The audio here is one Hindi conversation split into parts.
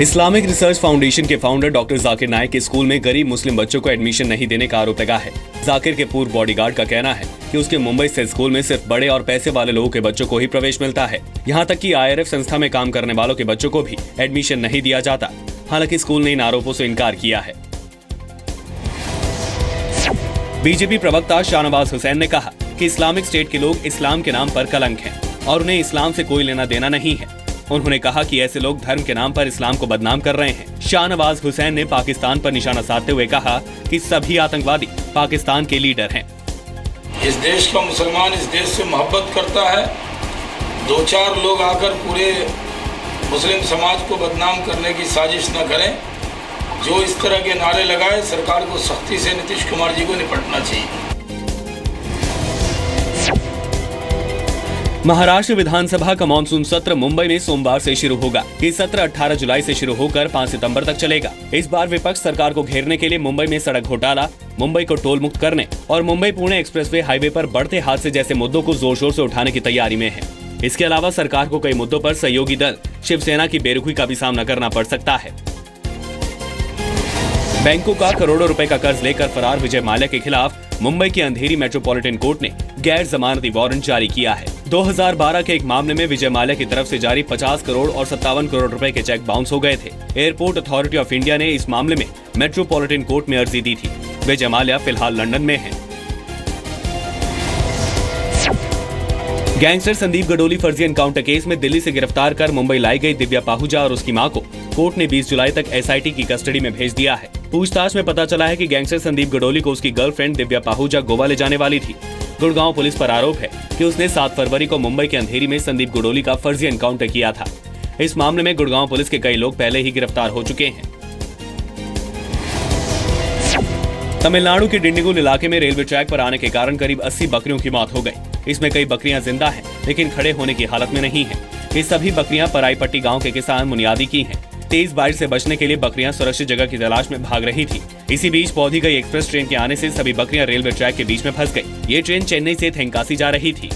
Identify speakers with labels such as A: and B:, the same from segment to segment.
A: इस्लामिक रिसर्च फाउंडेशन के फाउंडर डॉक्टर जाकिर नाइक के स्कूल में गरीब मुस्लिम बच्चों को एडमिशन नहीं देने का आरोप लगा है। जाकिर के पूर्व बॉडीगार्ड का कहना है कि उसके मुंबई स्थित स्कूल में सिर्फ बड़े और पैसे वाले लोगों के बच्चों को ही प्रवेश मिलता है। यहाँ तक कि IRF संस्था में काम करने वालों के बच्चों को भी एडमिशन नहीं दिया जाता। हालांकि स्कूल ने इन आरोपों से इनकार किया है। बीजेपी प्रवक्ता शाहनवाज हुसैन ने कहा कि इस्लामिक स्टेट के लोग इस्लाम के नाम पर कलंक हैं और उन्हें इस्लाम से कोई लेना देना नहीं है। उन्होंने कहा कि ऐसे लोग धर्म के नाम पर इस्लाम को बदनाम कर रहे हैं। शाहनवाज हुसैन ने पाकिस्तान पर निशाना साधते हुए कहा कि सभी आतंकवादी पाकिस्तान के लीडर हैं।
B: इस देश का मुसलमान इस देश से मोहब्बत करता है। 2-4 लोग आकर पूरे मुस्लिम समाज को बदनाम करने की साजिश न करें। जो इस तरह के नारे लगाए, सरकार को सख्ती से नीतीश कुमार जी को निपटना चाहिए।
A: महाराष्ट्र विधानसभा का मानसून सत्र मुंबई में सोमवार से शुरू होगा। ये सत्र 18 जुलाई से शुरू होकर 5 सितंबर तक चलेगा। इस बार विपक्ष सरकार को घेरने के लिए मुंबई में सड़क घोटाला, मुंबई को टोल मुक्त करने और मुंबई पुणे एक्सप्रेसवे हाईवे पर बढ़ते हादसे जैसे मुद्दों को जोर शोर से उठाने की तैयारी में है। इसके अलावा सरकार को कई मुद्दों पर सहयोगी दल शिवसेना की बेरुखी का भी सामना करना पड़ सकता है। बैंकों का करोड़ों रुपए का कर्ज लेकर फरार विजय माल्या के खिलाफ मुंबई की अंधेरी मेट्रोपॉलिटन कोर्ट ने गैर जमानती वारंट जारी किया है। 2012 के एक मामले में विजय माल्या की तरफ से जारी 50 करोड़ और 57 करोड़ रुपए के चेक बाउंस हो गए थे। एयरपोर्ट अथॉरिटी ऑफ इंडिया ने इस मामले में मेट्रोपॉलिटन कोर्ट में अर्जी दी थी। विजय माल्या फिलहाल लंदन में है। गैंगस्टर संदीप गडोली फर्जी एनकाउंटर केस में दिल्ली से गिरफ्तार कर मुंबई लाई गई दिव्या पाहुजा और उसकी मां को कोर्ट ने 20 जुलाई तक SIT की कस्टडी में भेज दिया है। पूछताछ में पता चला है कि गैंगस्टर संदीप गडोली को उसकी गर्लफ्रेंड दिव्या पाहुजा गोवा ले जाने वाली थी। गुड़गांव पुलिस पर आरोप है कि उसने 7 फरवरी को मुंबई के अंधेरी में संदीप गडोली का फर्जी एनकाउंटर किया था। इस मामले में गुड़गांव पुलिस के कई लोग पहले ही गिरफ्तार हो चुके हैं। तमिलनाडु के डिंडीगुल इलाके में रेलवे ट्रैक पर आने के कारण करीब 80 बकरियों की मौत हो गई। इसमें कई बकरियां जिंदा हैं, लेकिन खड़े होने की हालत में नहीं हैं। ये सभी बकरियां पराईपट्टी गांव के किसान मुनियादी की हैं। तेज बारिश से बचने के लिए बकरियां सुरक्षित जगह की तलाश में भाग रही थी। इसी बीच पौधी गई एक्सप्रेस ट्रेन के आने से सभी बकरियां रेलवे ट्रैक के बीच में फंस गई। ये ट्रेन चेन्नई से थेंकासी जा रही थी।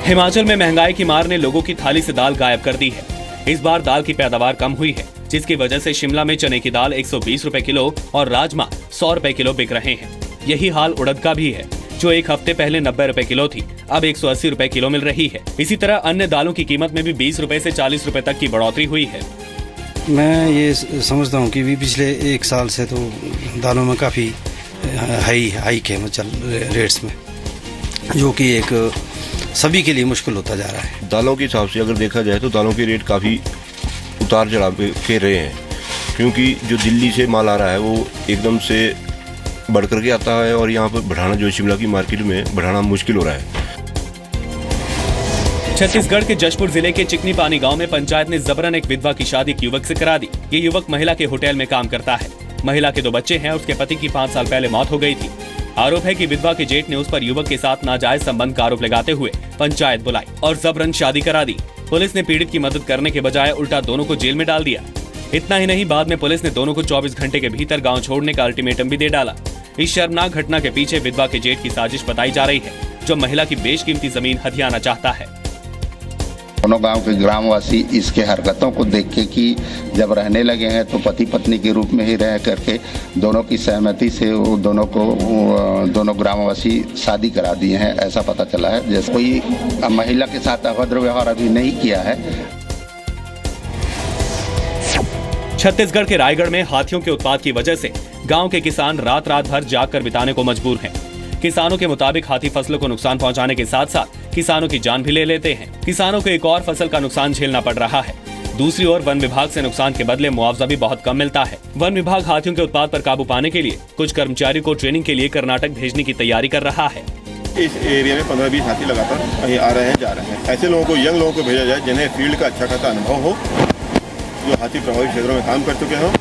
A: हिमाचल में महंगाई की मार ने लोगों की थाली से दाल गायब कर दी है। इस बार दाल की पैदावार कम हुई है, जिसकी वजह से शिमला में चने की दाल 120 रुपए किलो और राजमा 100 रुपए किलो बिक रहे हैं। यही हाल उड़द का भी है, जो एक हफ्ते पहले 90 रुपए किलो थी, अब 180 रुपए किलो मिल रही है। इसी तरह अन्य दालों की कीमत में भी 20 रुपए से 40 रुपए तक की बढ़ोतरी हुई है।
C: मैं ये समझता हूँ कि भी पिछले 1 साल से तो दालों में काफ़ी हाइक है रेट्स में, जो कि एक सभी के लिए मुश्किल होता जा रहा है।
D: दालों के हिसाब से अगर देखा जाए तो दालों के रेट काफ़ी उतार चढ़ाव के रहे हैं, क्योंकि जो दिल्ली से माल आ रहा है वो एकदम से बढ़ करके आता है और यहाँ पर बढ़ाना जो शिमला की मार्केट में बढ़ाना मुश्किल हो रहा है।
A: छत्तीसगढ़ के जशपुर जिले के चिकनी पानी गांव में पंचायत ने जबरन एक विधवा की शादी एक युवक से करा दी। ये युवक महिला के होटल में काम करता है। महिला के 2 बच्चे हैं और उसके पति की 5 साल पहले मौत हो गई थी। आरोप है कि विधवा के जेठ ने उस पर युवक के साथ नाजायज संबंध का आरोप लगाते हुए पंचायत बुलाई और जबरन शादी करा दी। पुलिस ने पीड़ित की मदद करने के बजाय उल्टा दोनों को जेल में डाल दिया। इतना ही नहीं, बाद में पुलिस ने दोनों को 24 घंटे के भीतर गांव छोड़ने का अल्टीमेटम भी दे डाला। इस शर्मनाक घटना के पीछे विधवा के जेठ की साजिश बताई जा रही है, जो महिला की बेशकीमती जमीन हथियाना चाहता है।
E: दोनों गांव के ग्रामवासी इसके हरकतों को देख के कि जब रहने लगे हैं तो पति पत्नी के रूप में ही रह करके दोनों की सहमति से वो दोनों ग्रामवासी शादी करा दिए हैं, ऐसा पता चला है। जैसे कोई महिला के साथ अभद्र व्यवहार अभी नहीं किया है।
A: छत्तीसगढ़ के रायगढ़ में हाथियों के उत्पात की वजह से गांव के किसान रात भर जाग कर बिताने को मजबूर हैं। किसानों के मुताबिक हाथी फसलों को नुकसान पहुंचाने के साथ साथ किसानों की जान भी ले लेते हैं। किसानों को एक और फसल का नुकसान झेलना पड़ रहा है। दूसरी ओर वन विभाग से नुकसान के बदले मुआवजा भी बहुत कम मिलता है। वन विभाग हाथियों के उत्पात पर काबू पाने के लिए कुछ कर्मचारियों को ट्रेनिंग के लिए कर्नाटक भेजने की तैयारी कर रहा है।
F: इस एरिया में 15-20 हाथी लगातार कहीं आ रहे हैं, जा रहे हैं। ऐसे लोगों को, यंग लोगों को भेजा जाए जिन्हें फील्ड का अच्छा खासा अनुभव हो, जो हाथी प्रभावित क्षेत्रों में काम कर चुके हों।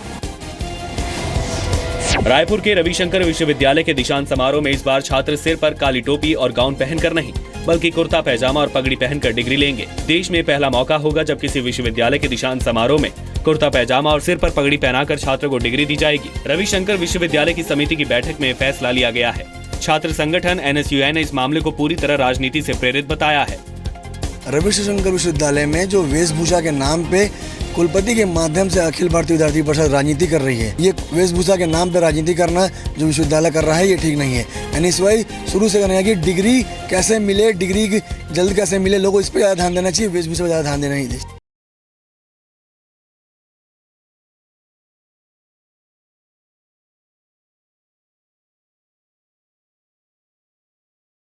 A: रायपुर के रविशंकर विश्वविद्यालय के दीक्षांत समारोह में इस बार छात्र सिर पर काली टोपी और गाउन पहनकर नहीं, बल्कि कुर्ता पैजामा और पगड़ी पहनकर डिग्री लेंगे। देश में पहला मौका होगा जब किसी विश्वविद्यालय के दीक्षांत समारोह में कुर्ता पैजामा और सिर पर पगड़ी पहनाकर छात्रों को डिग्री दी जाएगी। रविशंकर विश्वविद्यालय की समिति की बैठक में फैसला लिया गया है। छात्र संगठन NSUI ने इस मामले को पूरी तरह राजनीति से प्रेरित बताया है।
G: रवि शंकर विश्वविद्यालय में जो वेशभूषा के नाम पे कुलपति के माध्यम से अखिल भारतीय विद्यार्थी परिषद राजनीति कर रही है। ये वेशभूषा के नाम पे राजनीति करना जो विश्वविद्यालय कर रहा है ये ठीक नहीं है। यानी इस वही शुरू से करना है कि डिग्री कैसे मिले, डिग्री जल्द कैसे मिले, लोगों इस पर ज़्यादा ध्यान देना चाहिए, वेशभूषा पर ज़्यादा ध्यान देना ही चाहिए।